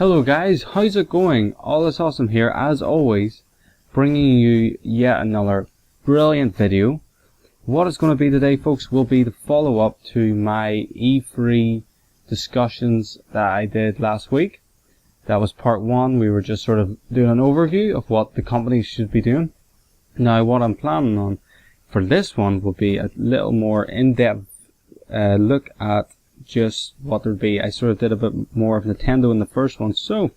Hello guys, how's it going? All is awesome here as always, bringing you yet another brilliant video. What it's going to be today, folks, will be the follow-up to my E3 discussions that I did last week. That was part 1. We were just sort of doing an overview of what the companies should be doing. Now what I'm planning on for this one will be a little more in-depth look at just what there would be. I sort of did a bit more of Nintendo in the first one, so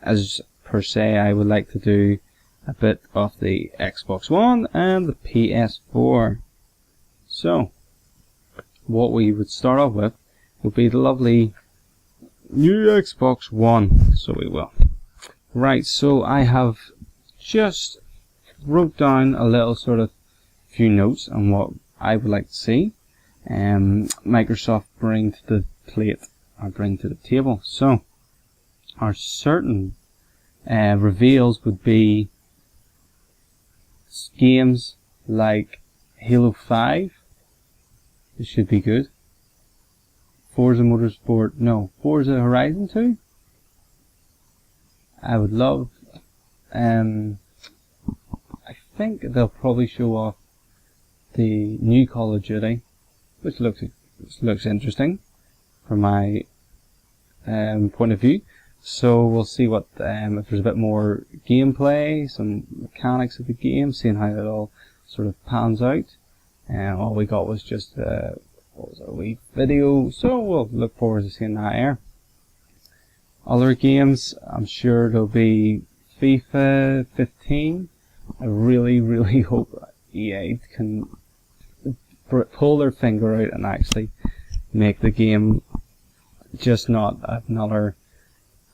as per se I would like to do a bit of the Xbox One and the PS4. So what we would start off with would be the lovely new Xbox One. So we will. Right, so I have just wrote down a little sort of few notes on what I would like to see Microsoft bring to the plate or bring to the table. So our certain reveals would be games like Halo 5. This should be good. Forza Horizon 2. I would love. I think they'll probably show off the new Call of Duty, which looks interesting from my point of view. So we'll see what if there's a bit more gameplay, some mechanics of the game, seeing how it all sort of pans out. All we got was just a wee video, so we'll look forward to seeing that here. Other games, I'm sure there'll be FIFA 15. I really hope EA can pull their finger out and actually make the game just not another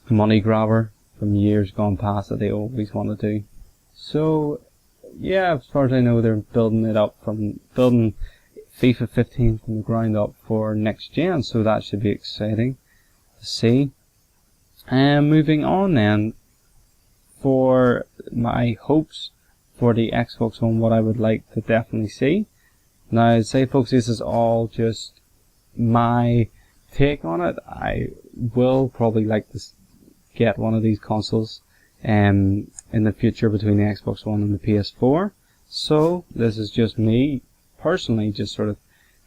money grabber from years gone past that they always want to do. So yeah, as far as I know, they're building FIFA 15 from the ground up for next gen, so that should be exciting to see. And moving on then, for my hopes for the Xbox One, what I would like to definitely see. Now, I'd say, folks, this is all just my take on it. I will probably like to get one of these consoles in the future between the Xbox One and the PS4. So this is just me personally just sort of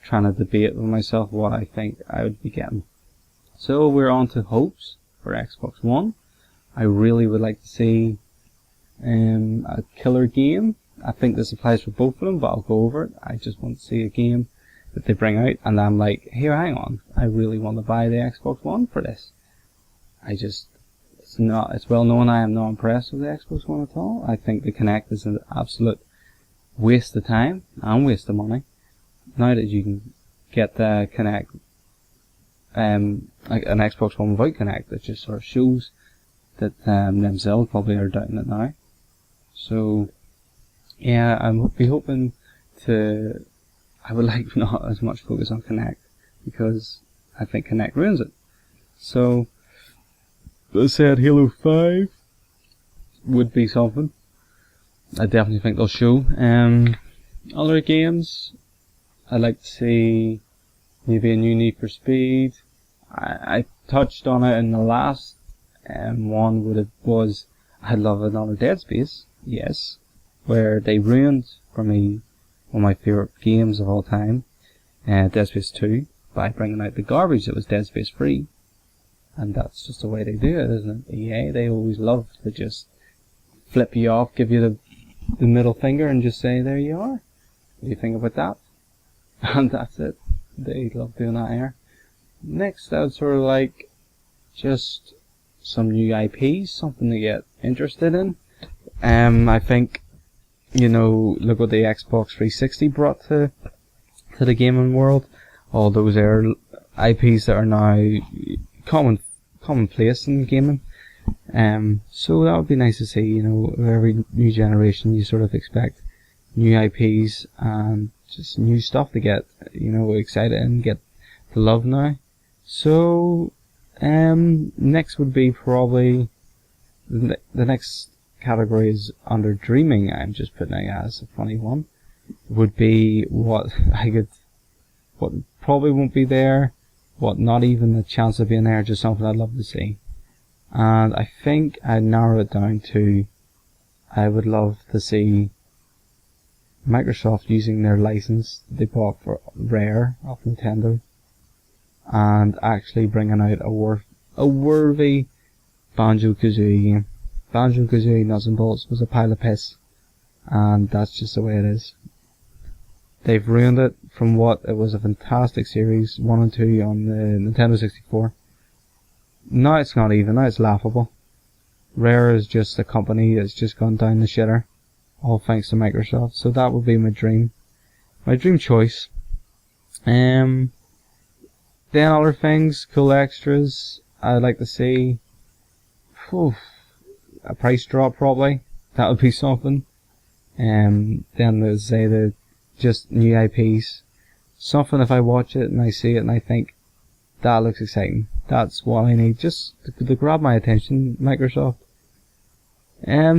trying to debate with myself what I think I would be getting. So we're on to hopes for Xbox One. I really would like to see a killer game. I think this applies for both of them, but I'll go over it. I just want to see a game that they bring out and I'm like, here, hang on, I really want to buy the Xbox One for this. It's well known I am not impressed with the Xbox One at all. I think the Kinect is an absolute waste of time and waste of money. Now that you can get the Kinect, like an Xbox One without Kinect, it just sort of shows that themselves probably are doubting it now. So yeah, I'm hoping to. I would like not as much focus on Kinect because I think Kinect ruins it. So, as I said, Halo 5 would be something. I definitely think they'll show. Other games, I'd like to see maybe a new Need for Speed. I touched on it in the last one. I'd love another Dead Space. Yes. Where they ruined for me one of my favourite games of all time, Dead Space 2, by bringing out the garbage that was Dead Space 3. And that's just the way they do it, isn't it? EA, they always love to just flip you off, give you the middle finger and just say, there you are. What do you think about that? And that's it. They love doing that here. Next, I would sort of like just some new IPs, something to get interested in. I think, look what the Xbox 360 brought to the gaming world. All those IPs that are now commonplace in gaming. So that would be nice to see. Every new generation you sort of expect new IPs and just new stuff to get excited and get to love now. So next would be probably the next category is under dreaming. I'm just putting it as a funny one. Would be what probably won't be there, what not even a chance of being there, just something I'd love to see. And I think I narrow it down to, I would love to see Microsoft using their license they bought for Rare of Nintendo and actually bringing out a worthy Banjo-Kazooie game. Banjo-Kazooie Nuts and Bolts was a pile of piss, and that's just the way it is. They've ruined it from what it was a fantastic series, 1 and 2 on the Nintendo 64. Now it's not even, now it's laughable. Rare is just a company that's just gone down the shitter, all thanks to Microsoft, so that would be my dream choice. Then other things, cool extras, I'd like to see, a price drop probably, that would be something. Then there's the just new IPs, something if I watch it and I see it and I think that looks exciting, that's what I need, just to grab my attention, Microsoft.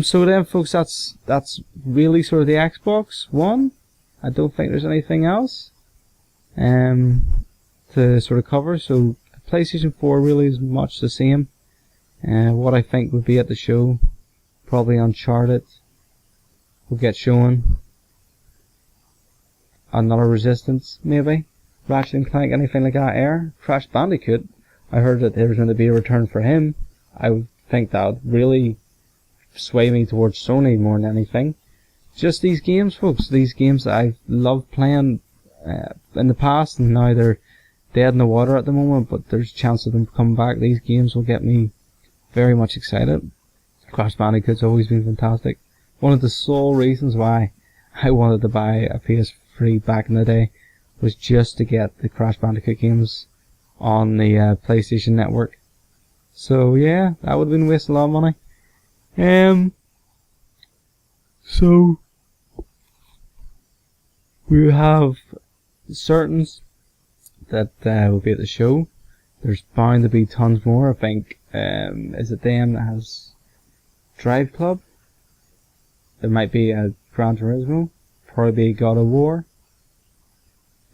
So then folks, that's really sort of the Xbox One. I don't think there's anything else to sort of cover, so the PlayStation 4 really is much the same. What I think would be at the show, probably Uncharted will get shown, another Resistance maybe, Ratchet & Clank, anything like that. Crash Bandicoot, I heard that there was going to be a return for him. I would think that would really sway me towards Sony more than anything. Just these games, folks, these games that I've loved playing in the past, and now they're dead in the water at the moment, but there's a chance of them coming back. These games will get me very much excited. Crash Bandicoot's always been fantastic. One of the sole reasons why I wanted to buy a PS3 back in the day was just to get the Crash Bandicoot games on the PlayStation Network. So yeah, that would have been wasting a lot of money. So we have certain that will be at the show. There's bound to be tons more. I think is it them that has Drive Club? There might be a Gran Turismo, probably be God of War.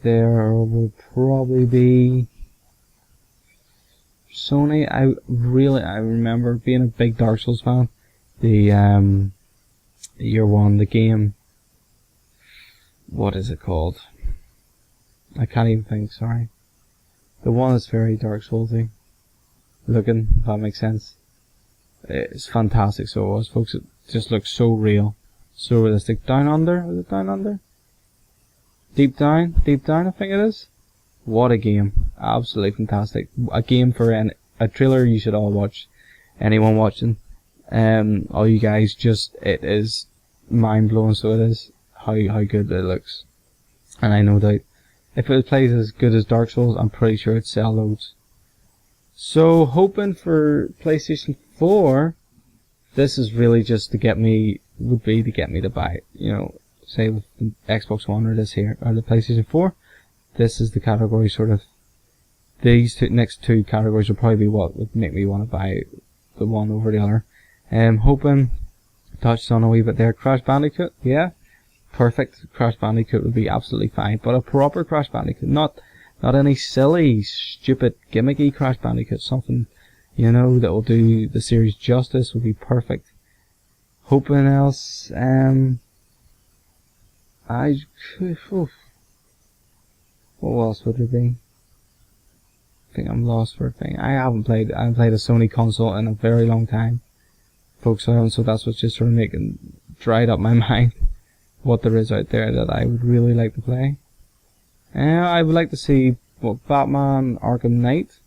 There will probably be Sony. I remember being a big Dark Souls fan. The year one, the game, what is it called? I can't even think, sorry. The one that's very Dark Soulsy looking, if that makes sense. It's fantastic, so it was, folks. It just looks so real, so realistic. Down Under? Was it Down Under? Deep Down, I think it is. What a game. Absolutely fantastic. A game for a trailer you should all watch. Anyone watching. All you guys, it is mind blowing, so it is, how good it looks. And I know that if it plays as good as Dark Souls, I'm pretty sure it'd sell loads. So, hoping for PlayStation 4, this is really just to get me to buy it. You know, say with the Xbox One or this here, or the PlayStation 4, this is the category sort of, these next two categories will probably be what would make me want to buy the one over the other. Hoping, touched on a wee bit there, Crash Bandicoot, yeah, perfect. Crash Bandicoot would be absolutely fine, but a proper Crash Bandicoot, not any silly, stupid, gimmicky Crash Bandicoot, something, you know, that will do the series justice, would be perfect. Hoping else, what else would there be? I think I'm lost for a thing. I haven't played a Sony console in a very long time, folks, so that's what's just sort of dried up my mind, what there is out there that I would really like to play. I would like to see Batman Arkham Knight.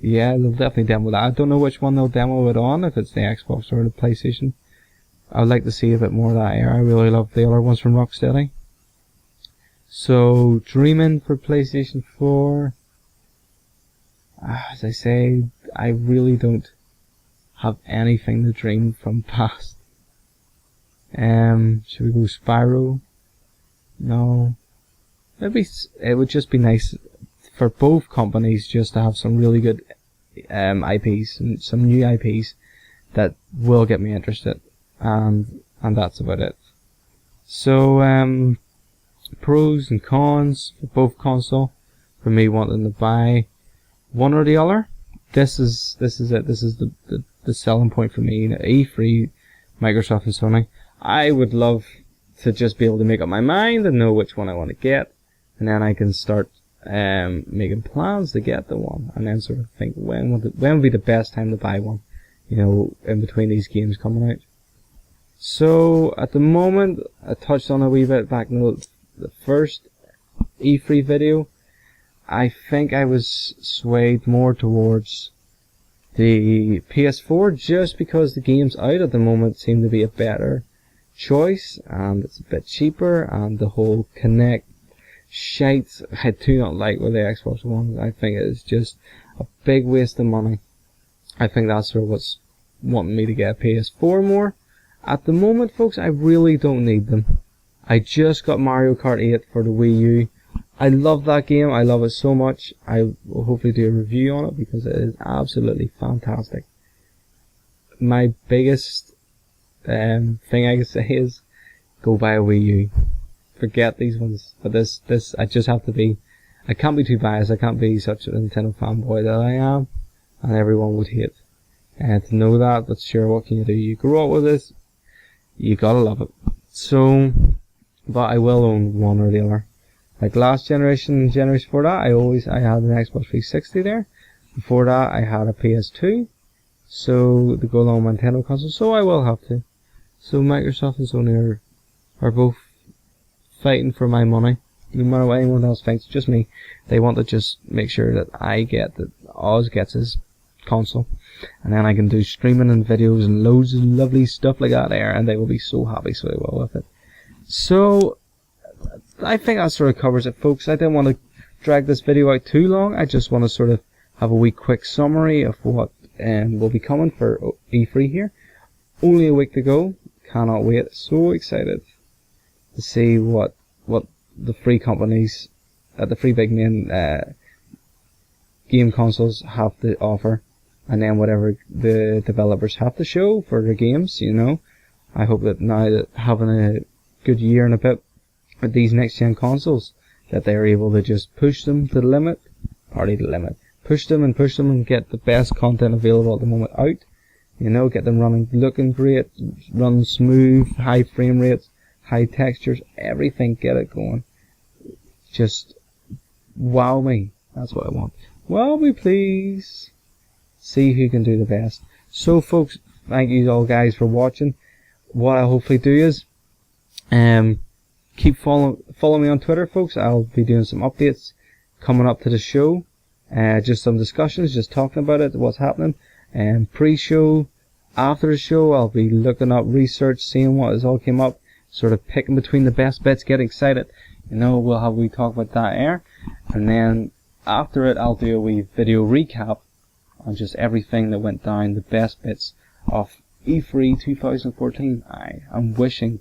Yeah, they'll definitely demo that. I don't know which one they'll demo it on, if it's the Xbox or the PlayStation. I would like to see a bit more of that air. I really love the other ones from Rocksteady. So, dreaming for PlayStation 4. As I say, I really don't have anything to dream from past. Should we go Spyro? No. Maybe it would just be nice for both companies just to have some really good IPs, and some new IPs that will get me interested, and that's about it. So pros and cons for both console. For me, wanting to buy one or the other, this is it. This is the selling point for me. E3, Microsoft and Sony. I would love to just be able to make up my mind and know which one I want to get, and then I can start making plans to get the one, and then sort of think when would be the best time to buy one, you know, in between these games coming out. So at the moment, I touched on a wee bit back in the first E3 video. I think I was swayed more towards the PS4 just because the games out at the moment seem to be a better choice, and it's a bit cheaper, and the whole Connect shite I do not like with the Xbox One. I think it is just a big waste of money. I think that's sort of what's wanting me to get a PS4 more. At the moment, folks, I really don't need them. I just got Mario Kart 8 for the Wii U. I love that game. I love it so much. I will hopefully do a review on it because it is absolutely fantastic. My biggest thing I can say is go buy a Wii U. Forget these ones. But this I just have to be. I can't be too biased. I can't be such a Nintendo fanboy that I am, and everyone would hate. And to know that, but sure, what can you do? You grow up with this. You gotta love it. So, but I will own one or the other. Like last generation and generation before that, I had an Xbox 360 there. Before that, I had a PS2. So, to go along with Nintendo console, so I will have to. So Microsoft and Sony are both fighting for my money. No matter what anyone else thinks, just me. They want to just make sure that I get, that Oz gets his console. And then I can do streaming and videos and loads of lovely stuff like that there, and they will be so happy, so they will with it. So, I think that sort of covers it, folks. I didn't want to drag this video out too long. I just want to sort of have a wee quick summary of what will be coming for E3 here. Only a week to go. Cannot wait. So excited to see what the three companies at the three big main game consoles have to offer, and then whatever the developers have to show for their games. You know, I hope that now that having a good year and a bit with these next gen consoles, that they're able to just push them to the limit, push them and get the best content available at the moment out. You know, get them running, looking great, run smooth, high frame rates, high textures, everything, get it going. Just wow me. That's what I want. Wow me, please. See who can do the best. So, folks, thank you all guys for watching. What I'll hopefully do is keep follow me on Twitter, folks. I'll be doing some updates coming up to the show. Just some discussions, just talking about it, what's happening. And pre-show, after the show, I'll be looking up research, seeing what has all came up, sort of picking between the best bits, getting excited. You know, we'll have we talk about that there. And then after it, I'll do a wee video recap on just everything that went down, the best bits of E3 2014. I am wishing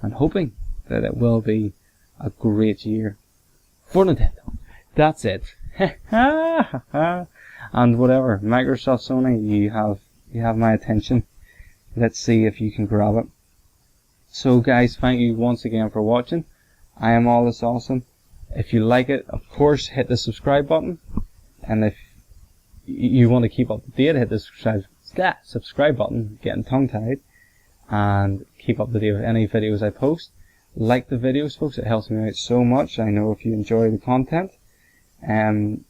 and hoping that it will be a great year for Nintendo. That's it. And whatever, Microsoft, Sony, you have my attention. Let's see if you can grab it. So guys, thank you once again for watching. I am All This Awesome. If you like it, of course, hit the subscribe button. And if you want to keep up to date, hit the subscribe button, getting tongue-tied, and keep up to date with any videos I post. Like the videos, folks, it helps me out so much. I know if you enjoy the content. And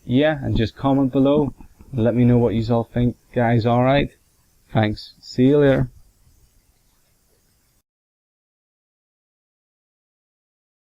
yeah, and just comment below. Let me know what you all think, guys. Alright? Thanks. See you later.